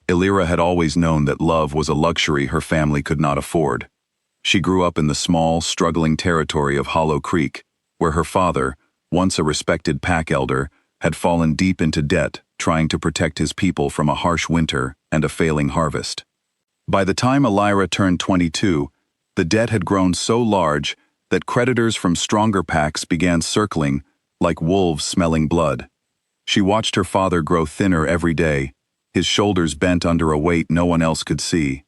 Illyra had always known that love was a luxury her family could not afford. She grew up in the small, struggling territory of Hollow Creek, where her father, once a respected pack elder, had fallen deep into debt trying to protect his people from a harsh winter and a failing harvest. By the time Illyra turned 22, the debt had grown so large that creditors from stronger packs began circling like wolves smelling blood. She watched her father grow thinner every day, his shoulders bent under a weight no one else could see.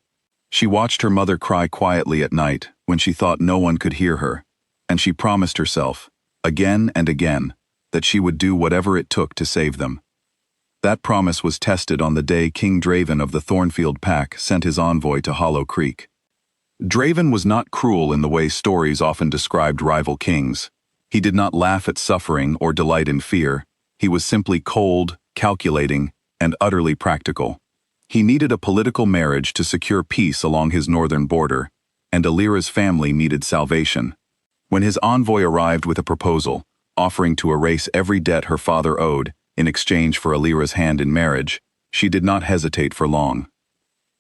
She watched her mother cry quietly at night when she thought no one could hear her, and she promised herself, again and again, that she would do whatever it took to save them. That promise was tested on the day King Draven of the Thornfield Pack sent his envoy to Hollow Creek. Draven was not cruel in the way stories often described rival kings. He did not laugh at suffering or delight in fear. He was simply cold, calculating, and utterly practical. He needed a political marriage to secure peace along his northern border, and Illyra's family needed salvation. When his envoy arrived with a proposal, offering to erase every debt her father owed in exchange for Illyra's hand in marriage, she did not hesitate for long.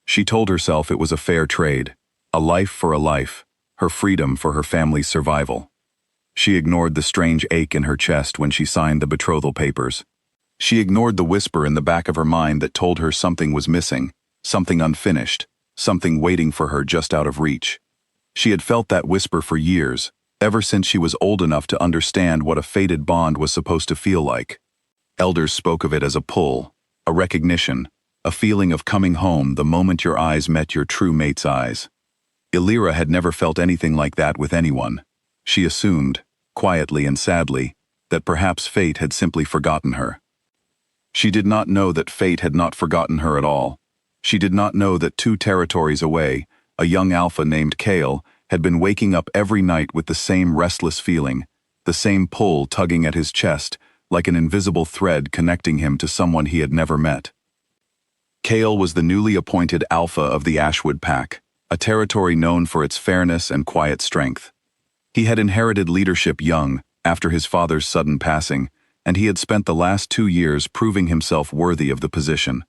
She told herself it was a fair trade, a life for a life, her freedom for her family's survival. She ignored the strange ache in her chest when she signed the betrothal papers. She ignored the whisper in the back of her mind that told her something was missing, something unfinished, something waiting for her just out of reach. She had felt that whisper for years, ever since she was old enough to understand what a fated bond was supposed to feel like. Elders spoke of it as a pull, a recognition, a feeling of coming home the moment your eyes met your true mate's eyes. Illyra had never felt anything like that with anyone. She assumed, quietly and sadly, that perhaps fate had simply forgotten her. She did not know that fate had not forgotten her at all. She did not know that 2 territories away, a young alpha named Kale had been waking up every night with the same restless feeling, the same pull tugging at his chest, like an invisible thread connecting him to someone he had never met. Kale was the newly appointed alpha of the Ashwood Pack, a territory known for its fairness and quiet strength. He had inherited leadership young, after his father's sudden passing, and he had spent the last 2 years proving himself worthy of the position.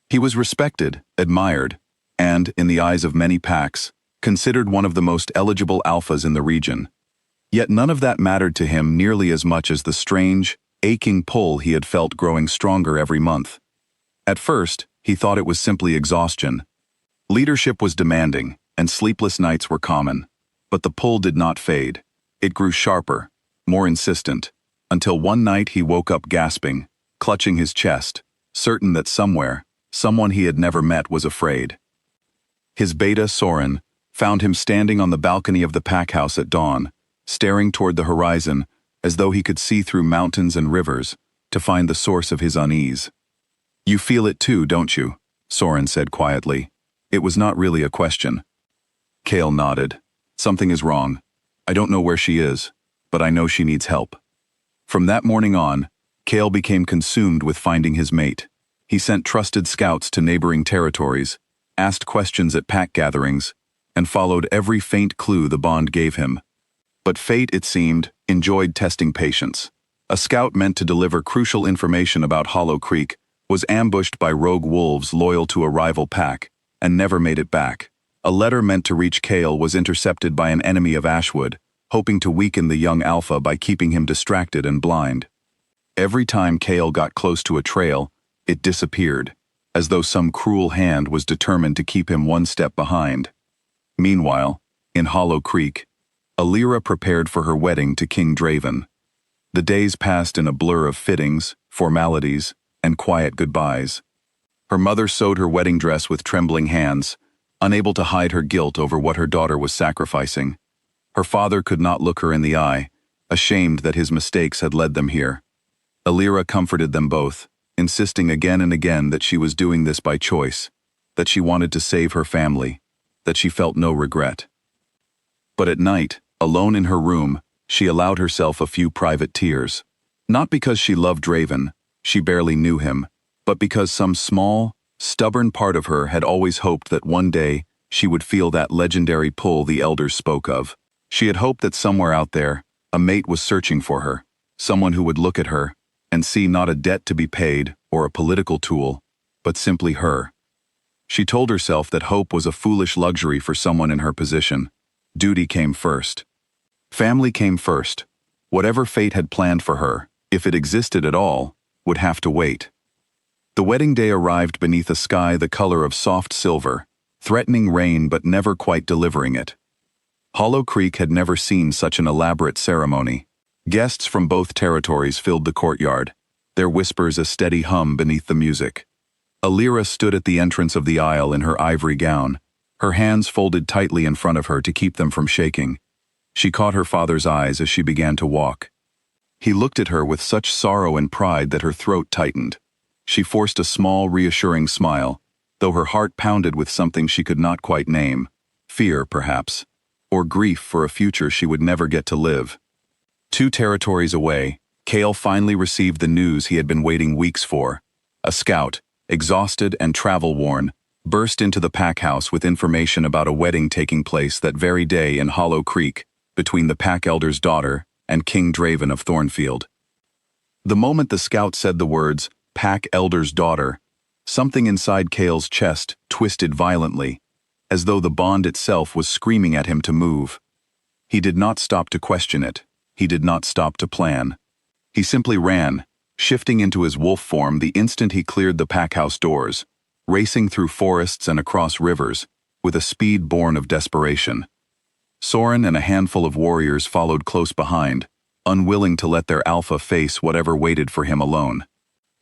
He was respected, admired, and, in the eyes of many packs, considered one of the most eligible alphas in the region. Yet none of that mattered to him nearly as much as the strange, aching pull he had felt growing stronger every month. At first, he thought it was simply exhaustion. Leadership was demanding, and sleepless nights were common. But the pull did not fade. It grew sharper, more insistent, until one night he woke up gasping, clutching his chest, certain that somewhere, someone he had never met was afraid. His beta, Soren, found him standing on the balcony of the pack house at dawn, staring toward the horizon as though he could see through mountains and rivers to find the source of his unease. "You feel it too, don't you?" Soren said quietly. It was not really a question. Kale nodded. "Something is wrong. I don't know where she is, but I know she needs help." From that morning on, Kale became consumed with finding his mate. He sent trusted scouts to neighboring territories, asked questions at pack gatherings, and followed every faint clue the bond gave him. But fate, it seemed, enjoyed testing patience. A scout meant to deliver crucial information about Hollow Creek was ambushed by rogue wolves loyal to a rival pack and never made it back. A letter meant to reach Kale was intercepted by an enemy of Ashwood, hoping to weaken the young alpha by keeping him distracted and blind. Every time Kale got close to a trail, it disappeared, as though some cruel hand was determined to keep him one step behind. Meanwhile, in Hollow Creek, Illyra prepared for her wedding to King Draven. The days passed in a blur of fittings, formalities, and quiet goodbyes. Her mother sewed her wedding dress with trembling hands, unable to hide her guilt over what her daughter was sacrificing. Her father could not look her in the eye, ashamed that his mistakes had led them here. Illyra comforted them both, insisting again and again that she was doing this by choice, that she wanted to save her family, that she felt no regret. But at night, alone in her room, she allowed herself a few private tears. Not because she loved Draven, she barely knew him, but because some small, stubborn part of her had always hoped that one day she would feel that legendary pull the elders spoke of. She had hoped that somewhere out there, a mate was searching for her, someone who would look at her and see not a debt to be paid or a political tool, but simply her. She told herself that hope was a foolish luxury for someone in her position. Duty came first. Family came first. Whatever fate had planned for her, if it existed at all, would have to wait. The wedding day arrived beneath a sky the color of soft silver, threatening rain but never quite delivering it. Hollow Creek had never seen such an elaborate ceremony. Guests from both territories filled the courtyard, their whispers a steady hum beneath the music. Alira stood at the entrance of the aisle in her ivory gown, her hands folded tightly in front of her to keep them from shaking. She caught her father's eyes as she began to walk. He looked at her with such sorrow and pride that her throat tightened. She forced a small, reassuring smile, though her heart pounded with something she could not quite name. Fear, perhaps, or grief for a future she would never get to live. 2 territories away, Cale finally received the news he had been waiting weeks for. A scout, exhausted and travel-worn, burst into the pack house with information about a wedding taking place that very day in Hollow Creek, between the pack elder's daughter and King Draven of Thornfield. The moment the scout said the words, "Pack elder's daughter," something inside Cale's chest twisted violently, as though the bond itself was screaming at him to move. He did not stop to question it. He did not stop to plan. He simply ran, shifting into his wolf form the instant he cleared the pack house doors, racing through forests and across rivers, with a speed born of desperation. Soren and a handful of warriors followed close behind, unwilling to let their alpha face whatever waited for him alone.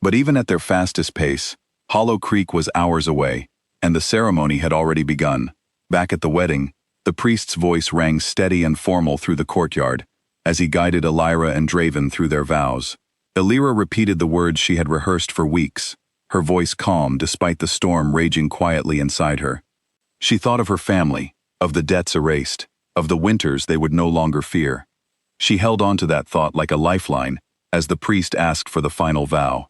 But even at their fastest pace, Hollow Creek was hours away, and the ceremony had already begun. Back at the wedding, the priest's voice rang steady and formal through the courtyard, as he guided Alira and Draven through their vows. Alira repeated the words she had rehearsed for weeks, her voice calm despite the storm raging quietly inside her. She thought of her family, of the debts erased, of the winters they would no longer fear. She held on to that thought like a lifeline, as the priest asked for the final vow.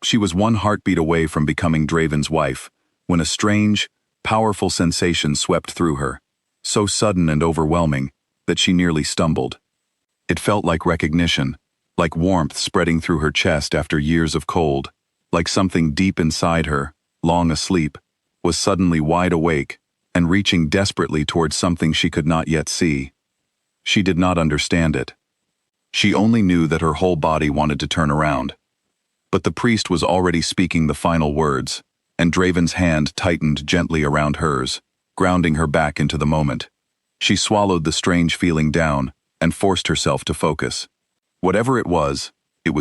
She was one heartbeat away from becoming Draven's wife, when a strange, powerful sensation swept through her, so sudden and overwhelming that she nearly stumbled. It felt like recognition, like warmth spreading through her chest after years of cold, like something deep inside her, long asleep, was suddenly wide awake and reaching desperately towards something she could not yet see. She did not understand it. She only knew that her whole body wanted to turn around. But the priest was already speaking the final words, and Draven's hand tightened gently around hers, grounding her back into the moment. She swallowed the strange feeling down and forced herself to focus. Whatever it was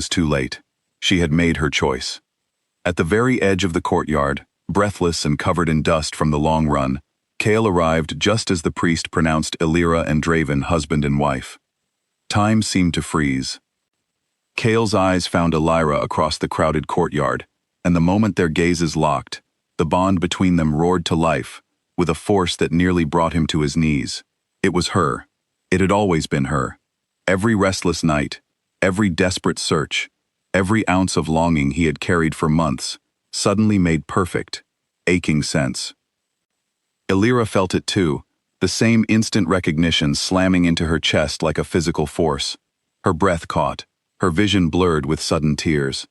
too late. She had made her choice. At the very edge of the courtyard, breathless and covered in dust from the long run, Cale arrived just as the priest pronounced Alira and Draven husband and wife. Time seemed to freeze. Cale's eyes found Alira across the crowded courtyard, and the moment their gazes locked, the bond between them roared to life, with a force that nearly brought him to his knees. It was her. It had always been her. Every restless night, every desperate search, every ounce of longing he had carried for months, suddenly made perfect, aching sense. Alira felt it too, the same instant recognition slamming into her chest like a physical force. Her breath caught, her vision blurred with sudden tears.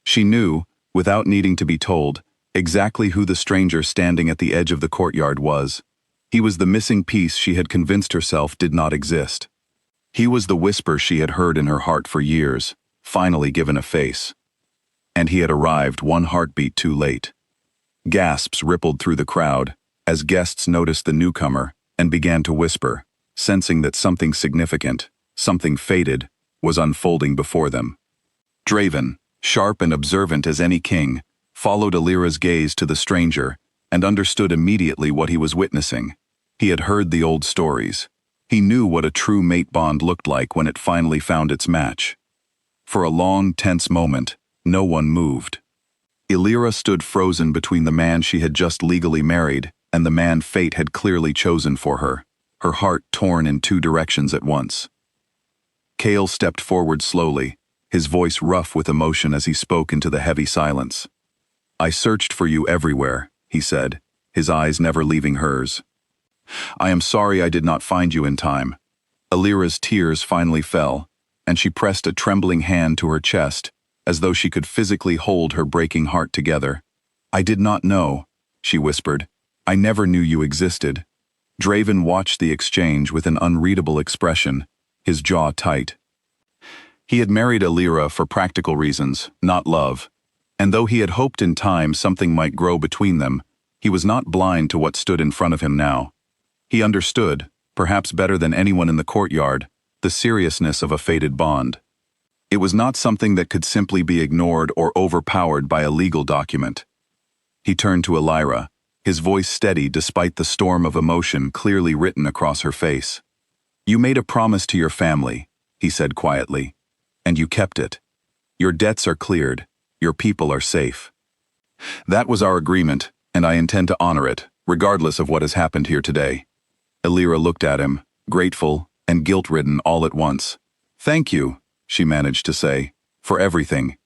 She knew, without needing to be told, exactly who the stranger standing at the edge of the courtyard was. He was the missing piece she had convinced herself did not exist. He was the whisper she had heard in her heart for years, finally given a face. And he had arrived one heartbeat too late. Gasps rippled through the crowd as guests noticed the newcomer and began to whisper, sensing that something significant, something fated, was unfolding before them. Draven, sharp and observant as any king, followed Alira's gaze to the stranger and understood immediately what he was witnessing. He had heard the old stories. He knew what a true mate bond looked like when it finally found its match. For a long, tense moment, no one moved. Alira stood frozen between the man she had just legally married and the man fate had clearly chosen for her, her heart torn in 2 directions at once. Cale stepped forward slowly, his voice rough with emotion as he spoke into the heavy silence. "I searched for you everywhere," he said, his eyes never leaving hers. "I am sorry I did not find you in time." Alira's tears finally fell, and she pressed a trembling hand to her chest, as though she could physically hold her breaking heart together. "I did not know," she whispered. "I never knew you existed." Draven watched the exchange with an unreadable expression, his jaw tight. He had married Alira for practical reasons, not love, and though he had hoped in time something might grow between them, he was not blind to what stood in front of him now. He understood, perhaps better than anyone in the courtyard, the seriousness of a fated bond. It was not something that could simply be ignored or overpowered by a legal document. He turned to Alira, his voice steady despite the storm of emotion clearly written across her face. "You made a promise to your family," he said quietly, "and you kept it. Your debts are cleared, your people are safe. That was our agreement, and I intend to honor it, regardless of what has happened here today." Alira looked at him, grateful and guilt-ridden all at once. "Thank you," she managed to say, "for everything."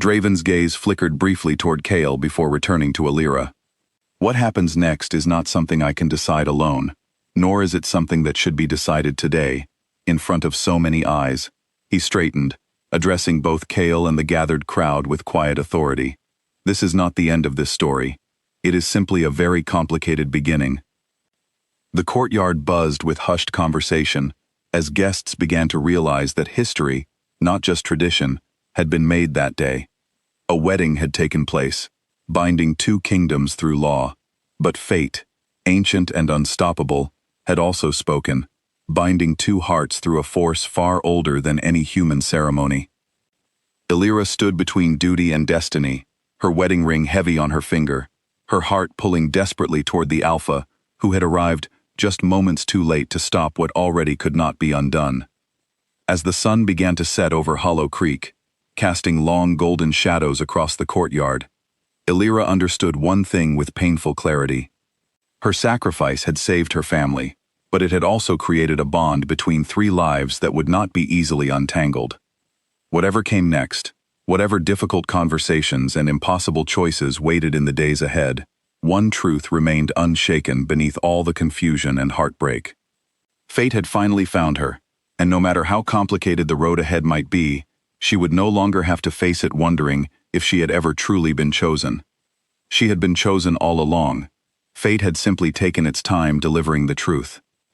Draven's gaze flickered briefly toward Kael before returning to Alira. "What happens next is not something I can decide alone, nor is it something that should be decided today, in front of so many eyes." He straightened, addressing both Kael and the gathered crowd with quiet authority. "This is not the end of this story. It is simply a very complicated beginning." The courtyard buzzed with hushed conversation, as guests began to realize that history, not just tradition, had been made that day. A wedding had taken place, binding two kingdoms through law, but fate, ancient and unstoppable, had also spoken, binding two hearts through a force far older than any human ceremony. Alira stood between duty and destiny, her wedding ring heavy on her finger, her heart pulling desperately toward the Alpha, who had arrived just moments too late to stop what already could not be undone. As the sun began to set over Hollow Creek, casting long golden shadows across the courtyard, Alira understood one thing with painful clarity. Her sacrifice had saved her family, but it had also created a bond between three lives that would not be easily untangled. Whatever came next, whatever difficult conversations and impossible choices waited in the days ahead, one truth remained unshaken beneath all the confusion and heartbreak. Fate had finally found her, and no matter how complicated the road ahead might be, she would no longer have to face it wondering if she had ever truly been chosen. She had been chosen all along. Fate had simply taken its time delivering the truth.